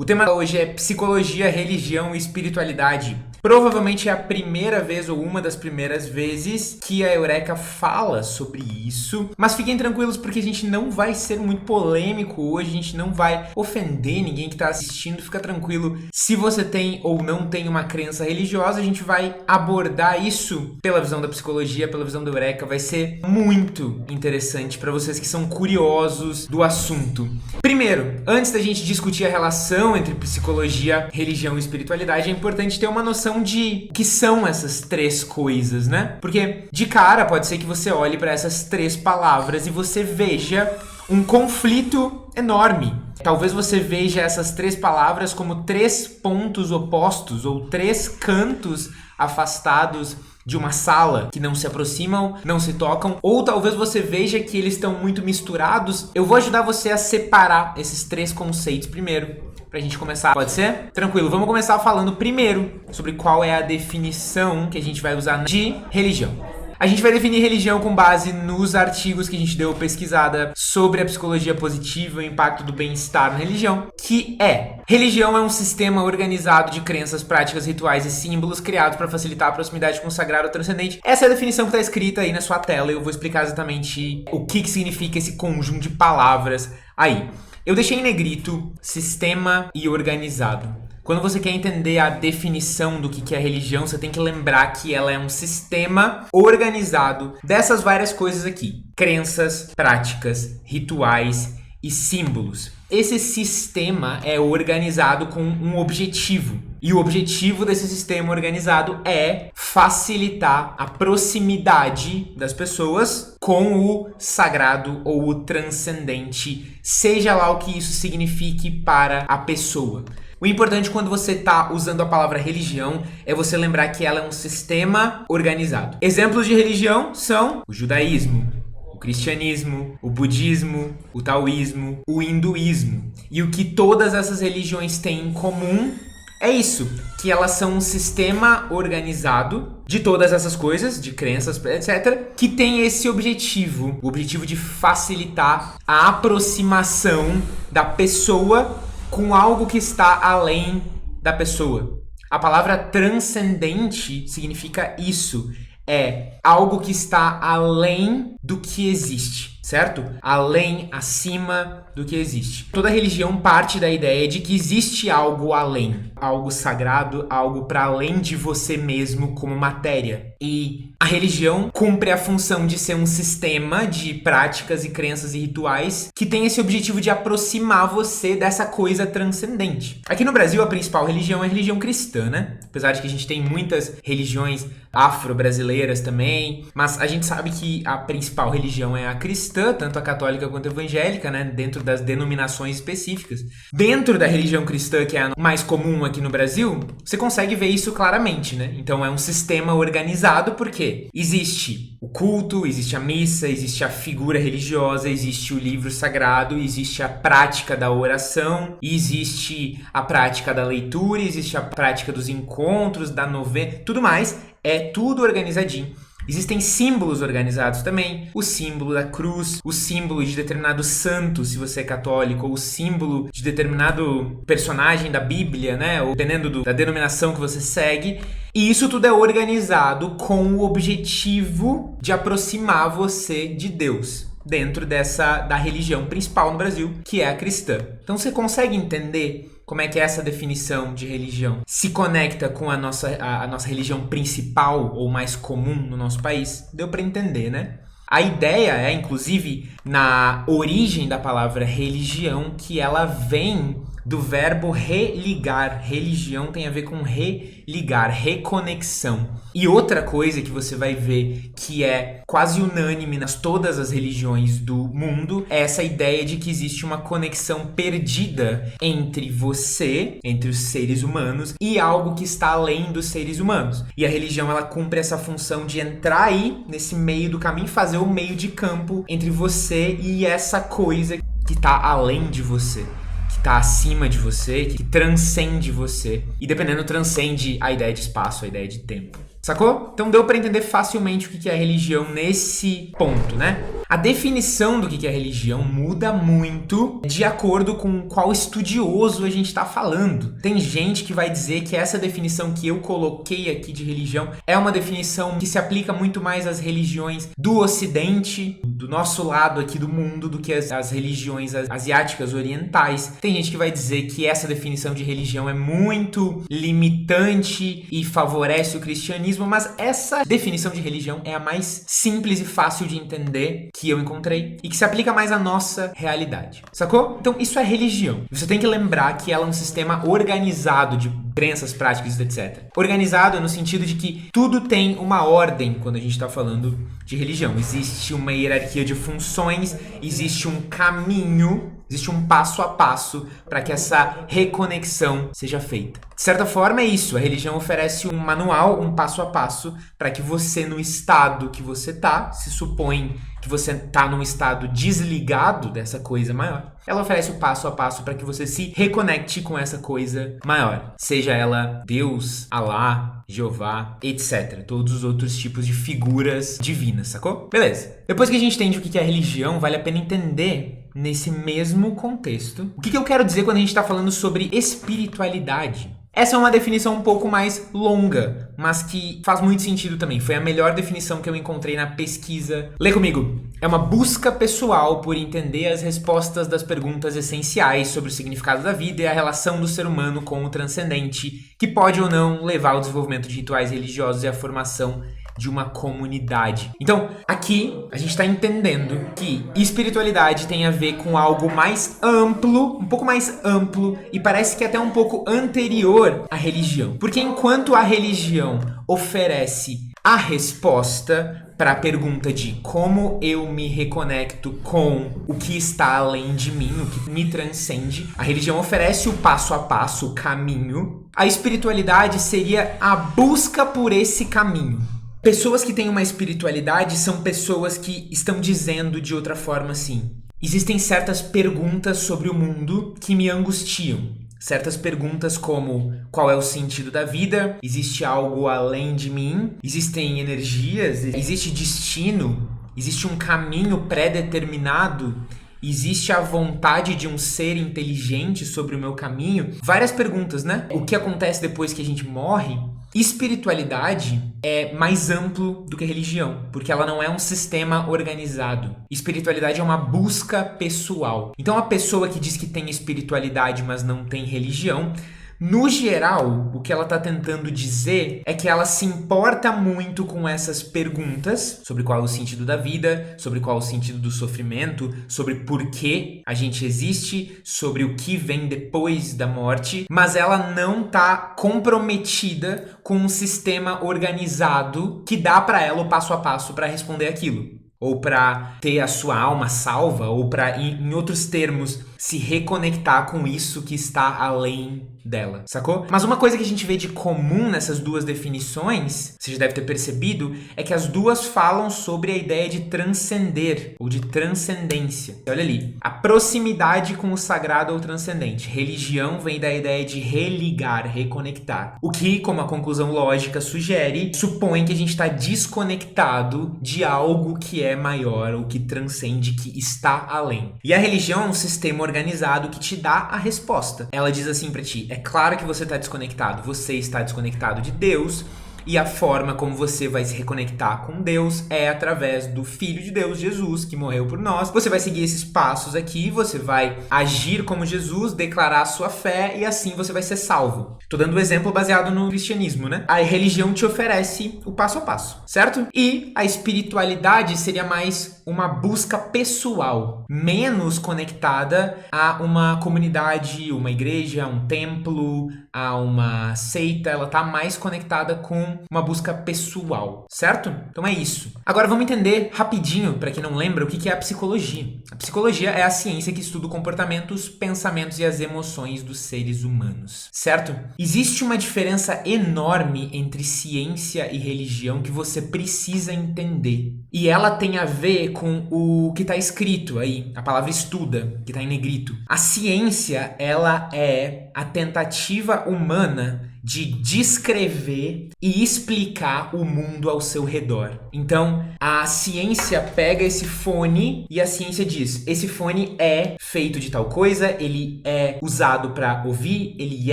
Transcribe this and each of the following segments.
O tema hoje é psicologia, religião e espiritualidade. Provavelmente é a primeira vez ou uma das primeiras vezes que a Eureka fala sobre isso, mas fiquem tranquilos porque a gente não vai ser muito polêmico hoje, a gente não vai ofender ninguém que está assistindo, fica tranquilo. Se você tem ou não tem uma crença religiosa, a gente vai abordar isso pela visão da psicologia, pela visão da Eureka, vai ser muito interessante para vocês que são curiosos do assunto. Primeiro, antes da gente discutir a relação entre psicologia, religião e espiritualidade, é importante ter uma noção de o que são essas três coisas, né? Porque de cara pode ser que você olhe para essas três palavras e você veja um conflito enorme. Talvez você veja essas três palavras como três pontos opostos ou três cantos afastados de uma sala que não se aproximam, não se tocam, ou talvez você veja que eles estão muito misturados. Eu vou ajudar você a separar esses três conceitos primeiro, pra gente começar. Pode ser? Tranquilo, vamos começar falando primeiro sobre qual é a definição que a gente vai usar de religião. A gente vai definir religião com base nos artigos que a gente deu pesquisada sobre a psicologia positiva e o impacto do bem-estar na religião, que religião é um sistema organizado de crenças, práticas, rituais e símbolos criados para facilitar a proximidade com o sagrado ou transcendente. Essa é a definição que está escrita aí na sua tela e eu vou explicar exatamente o que significa esse conjunto de palavras aí. Eu deixei em negrito sistema e organizado. Quando você quer entender a definição do que é religião, você tem que lembrar que ela é um sistema organizado dessas várias coisas aqui. Crenças, práticas, rituais e símbolos. Esse sistema é organizado com um objetivo. E o objetivo desse sistema organizado é facilitar a proximidade das pessoas com o sagrado ou o transcendente, seja lá o que isso signifique para a pessoa. O importante quando você está usando a palavra religião é você lembrar que ela é um sistema organizado. Exemplos de religião são o judaísmo, o cristianismo, o budismo, o taoísmo, o hinduísmo. E o que todas essas religiões têm em comum é isso, que elas são um sistema organizado de todas essas coisas, de crenças, etc., que tem esse objetivo, o objetivo de facilitar a aproximação da pessoa com algo que está além da pessoa. A palavra transcendente significa isso, é algo que está além do que existe, certo? Além, acima do que existe. Toda religião parte da ideia de que existe algo além, algo sagrado, algo para além de você mesmo como matéria. E a religião cumpre a função de ser um sistema de práticas e crenças e rituais que tem esse objetivo de aproximar você dessa coisa transcendente. Aqui no Brasil, a principal religião é a religião cristã, né? Apesar de que a gente tem muitas religiões afro-brasileiras também, mas a gente sabe que a principal religião é a cristã, tanto a católica quanto a evangélica, né? Dentro das denominações específicas. Dentro da religião cristã, que é a mais comum aqui no Brasil, você consegue ver isso claramente, né? Então é um sistema organizado porque existe o culto, existe a missa, existe a figura religiosa, existe o livro sagrado, existe a prática da oração, existe a prática da leitura, existe a prática dos encontros, da novena, tudo mais, é tudo organizadinho. Existem símbolos organizados também, o símbolo da cruz, o símbolo de determinado santo, se você é católico, ou o símbolo de determinado personagem da Bíblia, né? Ou dependendo da denominação que você segue. E isso tudo é organizado com o objetivo de aproximar você de Deus, dentro da religião principal no Brasil, que é a cristã. Então você consegue entender como é que essa definição de religião se conecta com a nossa religião principal ou mais comum no nosso país? Deu para entender, né? A ideia é, inclusive, na origem da palavra religião, que ela vem do verbo religar. Religião tem a ver com religar, reconexão. E outra coisa que você vai ver que é quase unânime nas todas as religiões do mundo é essa ideia de que existe uma conexão perdida entre você, entre os seres humanos, e algo que está além dos seres humanos. E a religião, ela cumpre essa função de entrar aí nesse meio do caminho, fazer o meio de campo entre você e essa coisa que está além de você, que está acima de você, que transcende você. E dependendo, transcende a ideia de espaço, a ideia de tempo. Sacou? Então deu para entender facilmente o que é religião nesse ponto, né? A definição do que é religião muda muito de acordo com qual estudioso a gente está falando. Tem gente que vai dizer que essa definição que eu coloquei aqui de religião é uma definição que se aplica muito mais às religiões do Ocidente, do nosso lado aqui do mundo, do que as religiões asiáticas orientais. Tem gente que vai dizer que essa definição de religião é muito limitante e favorece o cristianismo, mas essa definição de religião é a mais simples e fácil de entender que eu encontrei e que se aplica mais à nossa realidade. Sacou? Então isso é religião. Você tem que lembrar que ela é um sistema organizado de crenças, práticas, etc. Organizado no sentido de que tudo tem uma ordem quando a gente está falando de religião. Existe uma hierarquia de funções, existe um caminho, existe um passo a passo para que essa reconexão seja feita. De certa forma é isso, a religião oferece um manual, um passo a passo, para que você, no estado que você tá, se supõe que você tá num estado desligado dessa coisa maior, ela oferece o passo a passo para que você se reconecte com essa coisa maior. Seja ela Deus, Alá, Jeová, etc. Todos os outros tipos de figuras divinas, sacou? Beleza. Depois que a gente entende o que é religião, vale a pena entender, nesse mesmo contexto, o que eu quero dizer quando a gente está falando sobre espiritualidade. Essa é uma definição um pouco mais longa, mas que faz muito sentido também. Foi a melhor definição que eu encontrei na pesquisa. Lê comigo. É uma busca pessoal por entender as respostas das perguntas essenciais sobre o significado da vida e a relação do ser humano com o transcendente, que pode ou não levar ao desenvolvimento de rituais religiosos e à formação de uma comunidade. Então, aqui a gente está entendendo que espiritualidade tem a ver com algo mais amplo, um pouco mais amplo, e parece que até um pouco anterior à religião. Porque enquanto a religião oferece a resposta para a pergunta de como eu me reconecto com o que está além de mim, o que me transcende, a religião oferece o passo a passo, o caminho. A espiritualidade seria a busca por esse caminho. Pessoas que têm uma espiritualidade são pessoas que estão dizendo de outra forma assim: existem certas perguntas sobre o mundo que me angustiam. Certas perguntas como: qual é o sentido da vida? Existe algo além de mim? Existem energias? Existe destino? Existe um caminho pré-determinado? Existe a vontade de um ser inteligente sobre o meu caminho? Várias perguntas, né? O que acontece depois que a gente morre? Espiritualidade é mais amplo do que religião, porque ela não é um sistema organizado. Espiritualidade é uma busca pessoal. Então a pessoa que diz que tem espiritualidade, mas não tem religião, no geral, o que ela está tentando dizer é que ela se importa muito com essas perguntas sobre qual é o sentido da vida, sobre qual é o sentido do sofrimento, sobre por que a gente existe, sobre o que vem depois da morte, mas ela não está comprometida com um sistema organizado que dá para ela o passo a passo para responder aquilo, ou para ter a sua alma salva, ou para, em outros termos, se reconectar com isso que está além dela, sacou? Mas uma coisa que a gente vê de comum nessas duas definições, você já deve ter percebido, é que as duas falam sobre a ideia de transcender, ou de transcendência. Olha ali, a proximidade com o sagrado ou transcendente. Religião vem da ideia de religar, reconectar. O que, como a conclusão lógica sugere, supõe que a gente está desconectado de algo que é maior, ou que transcende, que está além. E a religião é um sistema organizado que te dá a resposta. Ela diz assim pra ti: é claro que você está desconectado. Você está desconectado de Deus. E a forma como você vai se reconectar com Deus é através do Filho de Deus, Jesus, que morreu por nós. Você vai seguir esses passos aqui, você vai agir como Jesus, declarar a sua fé e assim você vai ser salvo. Tô dando um exemplo baseado no cristianismo, né? A religião te oferece o passo a passo, certo? E a espiritualidade seria mais uma busca pessoal, menos conectada a uma comunidade, uma igreja, um templo, a uma seita. Ela tá mais conectada com uma busca pessoal, certo? Então é isso. Agora vamos entender rapidinho, para quem não lembra, o que é a psicologia. A psicologia é a ciência que estuda o comportamento, os pensamentos e as emoções dos seres humanos, certo? Existe uma diferença enorme entre ciência e religião que você precisa entender. E ela tem a ver com o que está escrito aí, a palavra estuda, que está em negrito. A ciência, ela é a tentativa humana de descrever e explicar o mundo ao seu redor. Então, a ciência pega esse fone e a ciência diz: esse fone é feito de tal coisa, ele é usado para ouvir, ele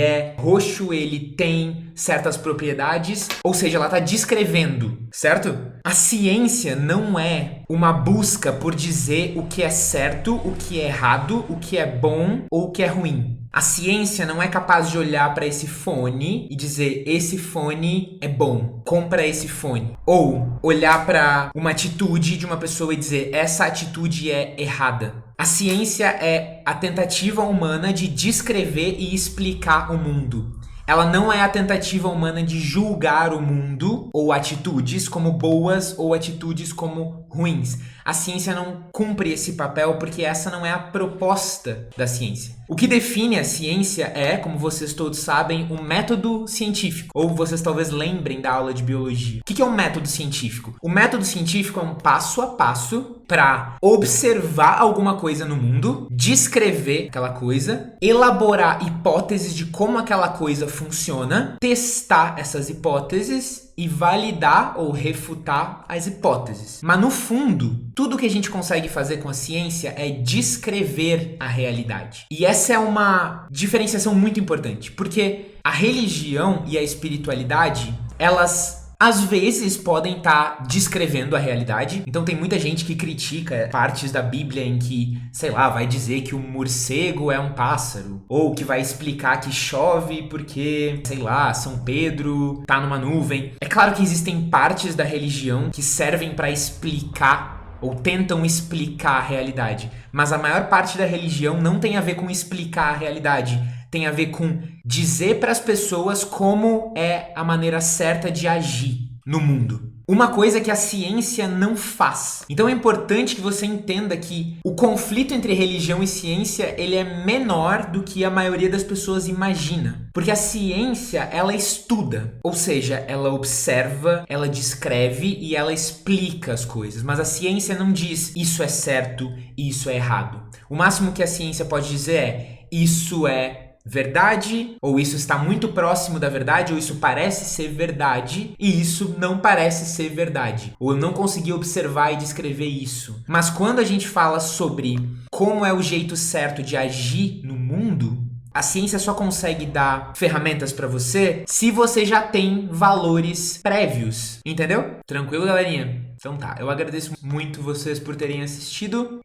é roxo, ele tem certas propriedades, ou seja, ela está descrevendo, certo? A ciência não é uma busca por dizer o que é certo, o que é errado, o que é bom ou o que é ruim. A ciência não é capaz de olhar para esse fone e dizer: esse fone é bom, compra esse fone. Ou olhar para uma atitude de uma pessoa e dizer: essa atitude é errada. A ciência é a tentativa humana de descrever e explicar o mundo. Ela não é a tentativa humana de julgar o mundo ou atitudes como boas ou atitudes como ruins. A ciência não cumpre esse papel porque essa não é a proposta da ciência. O que define a ciência é, como vocês todos sabem, um método científico. Ou vocês talvez lembrem da aula de biologia. O que é um método científico? O método científico é um passo a passo para observar alguma coisa no mundo, descrever aquela coisa, elaborar hipóteses de como aquela coisa funciona, testar essas hipóteses e validar ou refutar as hipóteses. Mas no fundo, tudo que a gente consegue fazer com a ciência é descrever a realidade. E essa é uma diferenciação muito importante, porque a religião e a espiritualidade, elas às vezes podem estar descrevendo a realidade. Então tem muita gente que critica partes da Bíblia em que, sei lá, vai dizer que o morcego é um pássaro, ou que vai explicar que chove porque, sei lá, São Pedro tá numa nuvem. É claro que existem partes da religião que servem para explicar ou tentam explicar a realidade, mas a maior parte da religião não tem a ver com explicar a realidade. Tem a ver com dizer para as pessoas como é a maneira certa de agir no mundo. Uma coisa que a ciência não faz. Então é importante que você entenda que o conflito entre religião e ciência, ele é menor do que a maioria das pessoas imagina. Porque a ciência, ela estuda. Ou seja, ela observa, ela descreve e ela explica as coisas. Mas a ciência não diz isso é certo e isso é errado. O máximo que a ciência pode dizer é isso é verdade, ou isso está muito próximo da verdade, ou isso parece ser verdade, e isso não parece ser verdade. Ou eu não consegui observar e descrever isso. Mas quando a gente fala sobre como é o jeito certo de agir no mundo, a ciência só consegue dar ferramentas para você se você já tem valores prévios, entendeu? Tranquilo, galerinha? Então tá, eu agradeço muito vocês por terem assistido.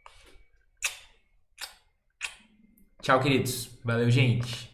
Tchau, queridos. Valeu, gente.